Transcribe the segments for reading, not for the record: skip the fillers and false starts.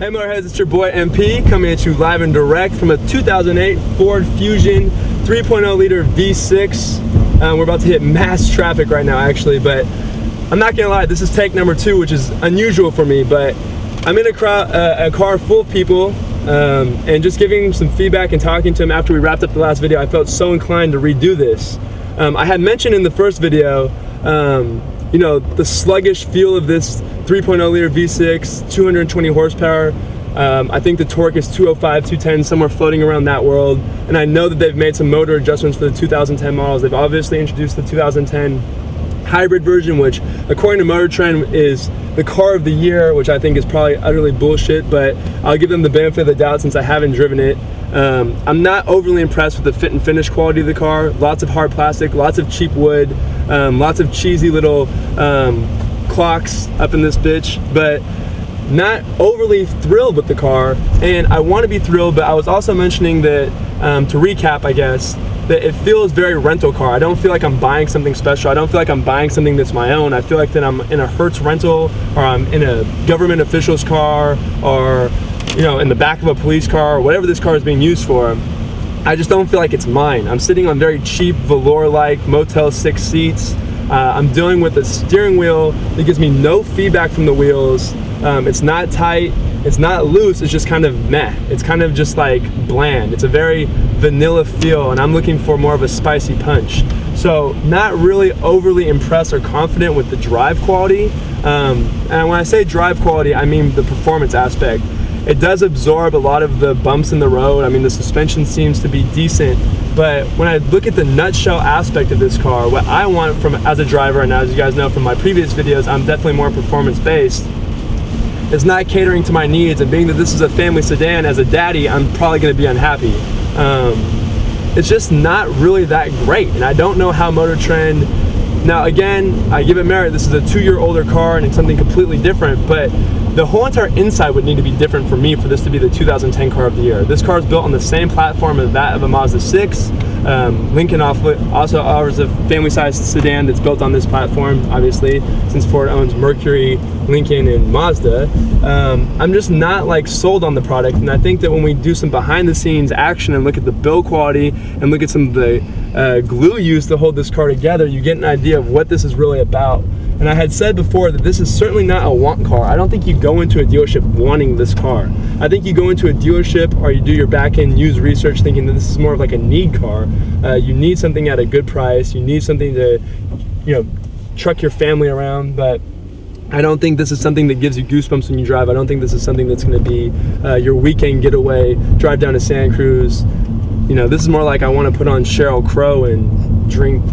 Hey Motorheads, it's your boy MP coming at you live and direct from a 2008 Ford Fusion 3.0 liter V6. We're about to hit mass traffic right now actually, but I'm not gonna lie, this is take number 2, which is unusual for me, but I'm in a car full of people and just giving some feedback and talking to them after we wrapped up the last video. I felt so inclined to redo this. I had mentioned in the first video you know, the sluggish feel of this 3.0 liter V6, 220 horsepower. I think the torque is 205, 210, somewhere floating around that world. And I know that they've made some motor adjustments for the 2010 models. They've obviously introduced the 2010 hybrid version, which according to Motor Trend is the car of the year, which I think is probably utterly bullshit, but I'll give them the benefit of the doubt since I haven't driven it. I'm not overly impressed with the fit and finish quality of the car. Lots of hard plastic, lots of cheap wood, lots of cheesy little clocks up in this bitch, but not overly thrilled with the car. And I want to be thrilled, but I was also mentioning that, to recap I guess, that it feels very rental car. I don't feel like I'm buying something special. I don't feel like I'm buying something that's my own. I feel like that I'm in a Hertz rental, or I'm in a government official's car, or you know, in the back of a police car, or whatever this car is being used for. I just don't feel like it's mine. I'm sitting on very cheap velour-like Motel 6 seats. I'm dealing with a steering wheel that gives me no feedback from the wheels. It's not tight, it's not loose, it's just kind of meh. It's kind of just like bland. It's a very vanilla feel, and I'm looking for more of a spicy punch. So not really overly impressed or confident with the drive quality. And when I say drive quality, I mean the performance aspect. It does absorb a lot of the bumps in the road. I mean, the suspension seems to be decent, but when I look at the nutshell aspect of this car, what I want from as a driver, and as you guys know from my previous videos, I'm definitely more performance based, is not catering to my needs. And being that this is a family sedan, as a daddy, I'm probably gonna be unhappy. It's just not really that great, and I don't know how Motor Trend, now again, I give it merit, this is a 2-year-older car and it's something completely different, but the whole entire inside would need to be different for me for this to be the 2010 car of the year. This car is built on the same platform as that of a Mazda 6. Lincoln also offers a family-sized sedan that's built on this platform, obviously, since Ford owns Mercury, Lincoln, and Mazda. I'm just not like sold on the product, and I think that when we do some behind-the-scenes action and look at the build quality and look at some of the glue used to hold this car together, you get an idea of what this is really about. And I had said before that this is certainly not a want car. I don't think you go into a dealership wanting this car. I think you go into a dealership or you do your back-end news research thinking that this is more of like a need car. You need something at a good price. You need something to, you know, truck your family around. But I don't think this is something that gives you goosebumps when you drive. I don't think this is something that's going to be your weekend getaway, drive down to Santa Cruz. You know, this is more like I want to put on Sheryl Crow and drink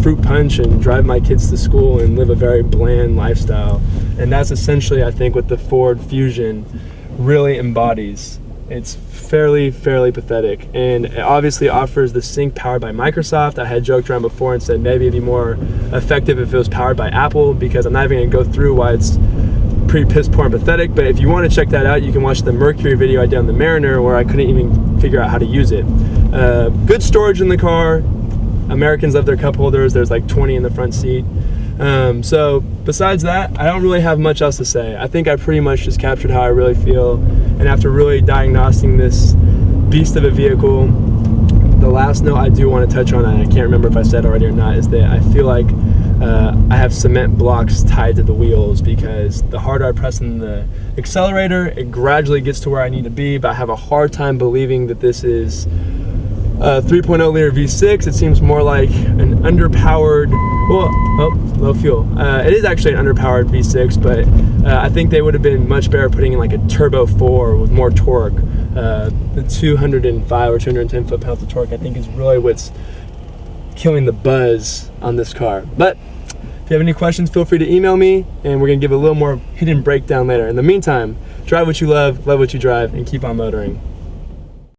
fruit punch and drive my kids to school and live a very bland lifestyle. And that's essentially, I think, what the Ford Fusion really embodies. It's fairly pathetic, and it obviously offers the sync powered by Microsoft. I had joked around before and said maybe it'd be more effective if it was powered by Apple, because I'm not even gonna go through why it's pretty piss poor and pathetic. But if you want to check that out, you can watch the Mercury video I did on the Mariner, where I couldn't even figure out how to use it. Good storage in the car. Americans love their cup holders. There's like 20 in the front seat. So besides that, I don't really have much else to say. I think I pretty much just captured how I really feel. And after really diagnosing this beast of a vehicle, the last note I do want to touch on, and I can't remember if I said already or not, is that I feel like I have cement blocks tied to the wheels, because the harder I press on the accelerator, it gradually gets to where I need to be, but I have a hard time believing that this is 3.0 liter V6. It seems more like an underpowered, well, oh, low fuel. It is actually an underpowered V6, but I think they would have been much better putting in like a turbo 4 with more torque. The 205 or 210 foot-pounds of torque, I think, is really what's killing the buzz on this car. But if you have any questions, feel free to email me, and we're gonna give a little more hidden breakdown later. In the meantime, drive what you love what you drive, and keep on motoring.